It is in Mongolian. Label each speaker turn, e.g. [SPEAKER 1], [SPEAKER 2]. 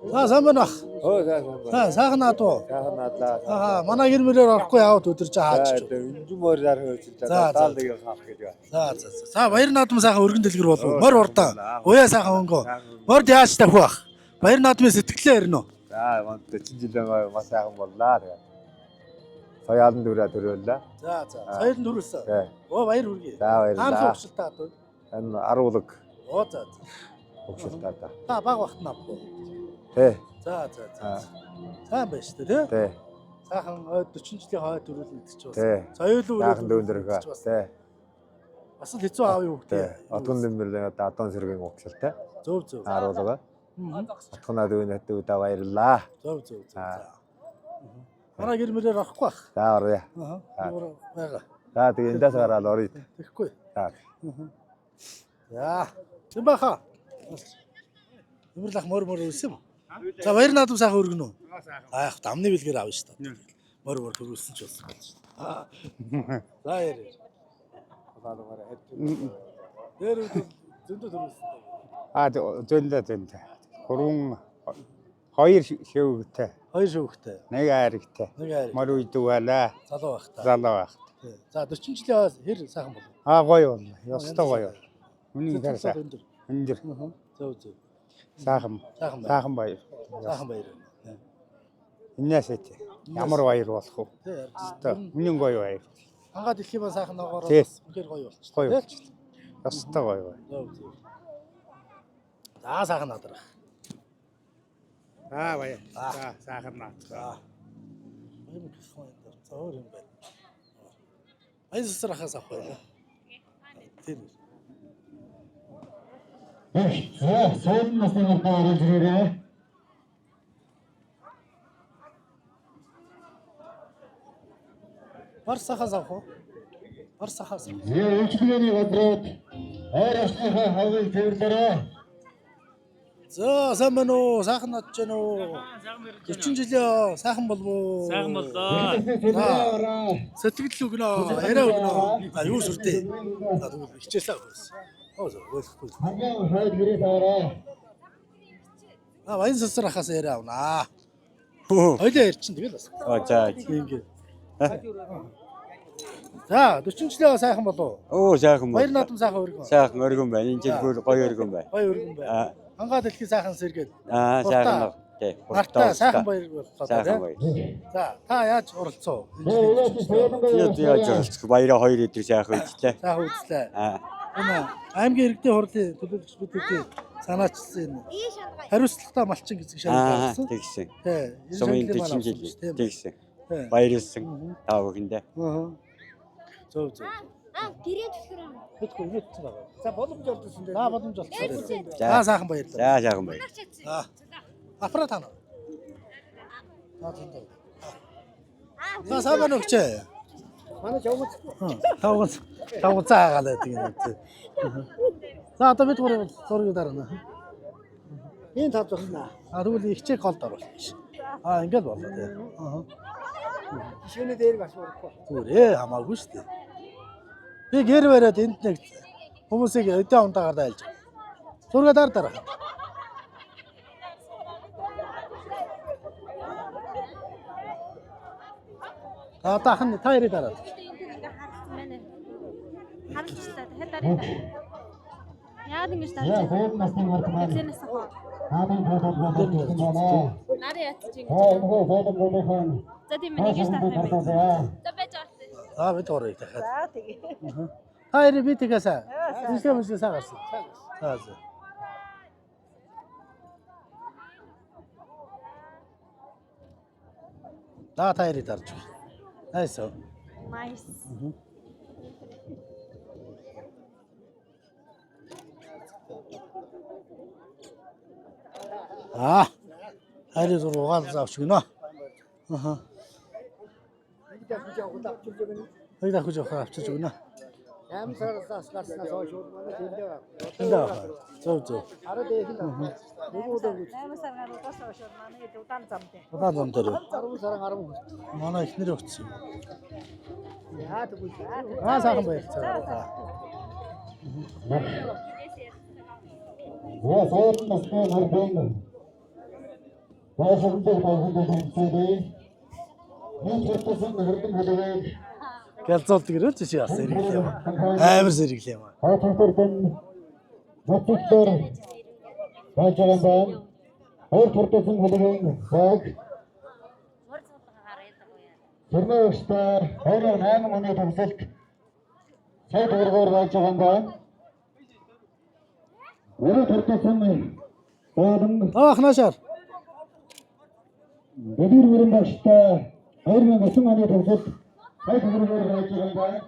[SPEAKER 1] За сайн байна ах.
[SPEAKER 2] Оо сайн.
[SPEAKER 1] Сайхан наадуу.
[SPEAKER 2] Сайхан наадлаа.
[SPEAKER 1] Аа манай гэр мөрөөр орохгүй яваад өдөрж хаачих.
[SPEAKER 2] Инжумөр зар хөөцөлдөө даалдыг хаах гэж байна.
[SPEAKER 1] За баяр наадам сайхан өргөн дэлгэр болов. Мор урдаа. Уяа сайхан өнгөө. Морд яаж тавих бах? Баяр наадмын сэтгэлээ ирнэ үү?
[SPEAKER 2] За манд 40 жилийн маш сайхан боллаа. Соёлын дүрээ төрөөллөө.
[SPEAKER 1] За. Соёлын төрүүлсэн. Оо баяр хүргэе.
[SPEAKER 2] За баярлалаа.
[SPEAKER 1] Хаан хөвгөлтөө дөө.
[SPEAKER 2] Энэ аруулаг.
[SPEAKER 1] Оо за.
[SPEAKER 2] Хөвгөлтөө да.
[SPEAKER 1] Та баг бахт навгүй.
[SPEAKER 2] Тэ.
[SPEAKER 1] За. Сайн байна шүү дээ,
[SPEAKER 2] тий?
[SPEAKER 1] Сайхан 40 жилийн хойд төрүүлнэ гэж байна.
[SPEAKER 2] Тий.
[SPEAKER 1] Соёлын
[SPEAKER 2] Сайхан дүүндэрхэ. Тий.
[SPEAKER 1] Бас л хэцүү аав юу хөхтэй.
[SPEAKER 2] Отгон дэмбэр адон сэргийн угсалтай.
[SPEAKER 1] Зөв.
[SPEAKER 2] Аруулга. Отгоноо дүүнэт дүүдэ баярлалаа.
[SPEAKER 1] Зөв. Манай гэр мөрөөр орохгүй бах.
[SPEAKER 2] За орё.
[SPEAKER 1] Байгаа.
[SPEAKER 2] За тэгээ эндээс гараад орё.
[SPEAKER 1] Тэгэхгүй.
[SPEAKER 2] За.
[SPEAKER 1] За. Зэмбаха. Имэрлах мөр үлсэн юм. За баяр наадам сайхан өргөнө үү? Аах дамны бэлгээр авна шүү дээ. Мөр төрүүлсэн ч болсон байна шүү дээ. За яар. Дээр зөндөө төрүүлсэн.
[SPEAKER 3] Зөндөө. Хурун хоёр шивгтэй.
[SPEAKER 1] Хоёр шивгтэй.
[SPEAKER 3] Нэг айрагтай. Мөр үйдүү байлаа.
[SPEAKER 1] Залуу байх та.
[SPEAKER 3] Залуу байх.
[SPEAKER 1] За 40 жилийн хэр сайхан болов?
[SPEAKER 3] Гоё болно. Ёстой гоё. Үнэн дээр өндөр.
[SPEAKER 1] Зөв.
[SPEAKER 3] Сайхан баяр.
[SPEAKER 1] Сайхан баяр.
[SPEAKER 3] Энэс ээ. Ямар баяр болох вэ? Ёстой. Үнэн гоё баяр.
[SPEAKER 1] Ханга дэлхийн ба сайхан ногоороо үнээр гоё болчих.
[SPEAKER 3] Гоё болчих. Ёстой гоё.
[SPEAKER 1] Зөв. За сайхан надрах.
[SPEAKER 3] Баяр. За сайхан надрах.
[SPEAKER 1] Баяр гэхгүй энэ зөөр юм байна. Айн сарахаас авах байлаа. Тэр.
[SPEAKER 4] Сайн насны гараад ирээрээ.
[SPEAKER 1] Барсахаас авах уу? Барсахаас.
[SPEAKER 4] Үйлчлэгээний бодлоод ойр осныхаа хавыг төвлөрөө.
[SPEAKER 1] За сайн байна уу? Сайхан надж байна уу? 40 жилийн сайхан болов.
[SPEAKER 5] Сайхан боллоо.
[SPEAKER 1] Сэтгэл өгнө. Яриа өгнө. Юу сүрдээ? Тэгвэл хичээлээ өгсөн. Өөлөхгүй.
[SPEAKER 4] Хамгийн хойд гэрээс аваарай.
[SPEAKER 1] Баян сасрахаас яриа авнаа. Хоёлаа ярьчин тэгэл бас.
[SPEAKER 2] За.
[SPEAKER 1] Ингэ. За 40 жилийн сайхан болов.
[SPEAKER 2] Сайхан
[SPEAKER 1] баяр наадам сайхан өргөн.
[SPEAKER 2] Сайхан өргөн байна. Энэ жил бүр гоё өргөн байна.
[SPEAKER 1] Гоё өргөн байна. Хангаа дэлхийн сайхан сэргээд.
[SPEAKER 2] Сайхан. Тий.
[SPEAKER 1] Хурдтай сайхан баяр боллоо.
[SPEAKER 2] Сайхан баяр.
[SPEAKER 1] За та яаж оролцоо?
[SPEAKER 2] Яаж оролцох баяраа 2 өдөр сайхан үзлээ.
[SPEAKER 1] Сайхан үзлээ. Энэ аймгийн иргэдийн хурлын төлөөлөгч бүтээгдэхүүн санаачилсан энэ хариуцлагатай малчин гэдэг шаардлага гаргасан.
[SPEAKER 2] Тэгсэн.
[SPEAKER 1] Тий.
[SPEAKER 2] Сумын 40 жил тэгсэн. Баярлсан. Та бүхэндээ.
[SPEAKER 1] Зөв.
[SPEAKER 6] Гэрээ түлхэр аа.
[SPEAKER 1] Хэдгүй нэгсэн байгаа.
[SPEAKER 4] За боломж олдсон дээ.
[SPEAKER 1] Боломж олдсон. За сайхан баярлалаа.
[SPEAKER 2] За сайхан баяр.
[SPEAKER 1] Апра тана. За сайн өгч.
[SPEAKER 4] Манай жавгц.
[SPEAKER 1] Тавган цаагаалаа тийм. За одоо бид гурав зургийг дарна.
[SPEAKER 4] Энэ тав зогсноо.
[SPEAKER 1] Тэгвэл ихчээг голд оруулах гэж. Ингээд болоо тий.
[SPEAKER 4] Жишээний дээр бас урахгүй.
[SPEAKER 1] Зүгээр хамаагүй шүү дээ. Би гэр бариад энд нэг хүмүүсийг өдөө ундаагаар дайлж. Зургаа дараа. Тахан та ирээ дараа.
[SPEAKER 6] Харалчлаа. Хадаа. Яагаад ингэж таа?
[SPEAKER 4] Сайн насны гараад.
[SPEAKER 6] Зэнэс хаа.
[SPEAKER 4] Хаадын бодол.
[SPEAKER 6] Нарийн ятч ингэ.
[SPEAKER 4] Сайн.
[SPEAKER 6] За тийм нэг гэж таах юм байна. За байж байгаа.
[SPEAKER 1] Бид гурыг дахиад. За тэгээ. Та ирээ би тэгээсаа. Тэсгэмс сагарсан. За. Та ирээ дарж. Nice. Хайр зургаал заавч гинэ. Нэг дахиж авчиж өгнө.
[SPEAKER 4] Ям сараас гарснаас хойш манай
[SPEAKER 1] тэндээ. Зөв.
[SPEAKER 4] Арад их л.
[SPEAKER 6] Аймаг саргаануудаас хойш манай удаан замтай.
[SPEAKER 1] Удаан зам дээр.
[SPEAKER 4] 10 сарын 10.
[SPEAKER 1] Манай ихнэр өгсөн.
[SPEAKER 4] Яа тэгвэл.
[SPEAKER 1] Сайхан баярлалаа.
[SPEAKER 4] Сайн насны гараад.
[SPEAKER 1] Гэлзолт гэрэл чи яс сэрэглээ. Амар сэрэглээ юм.
[SPEAKER 5] Тэрнээсээ 28 оны төгсөлт сая төгрөгөөр болж байгаа юм байна. Өөрөө төртөсөн бадан
[SPEAKER 1] Ах нашаар.
[SPEAKER 5] Дэвэр мөрөн багштай 2009 оны төгсөлт сая төгрөгөөр болж байгаа юм байна.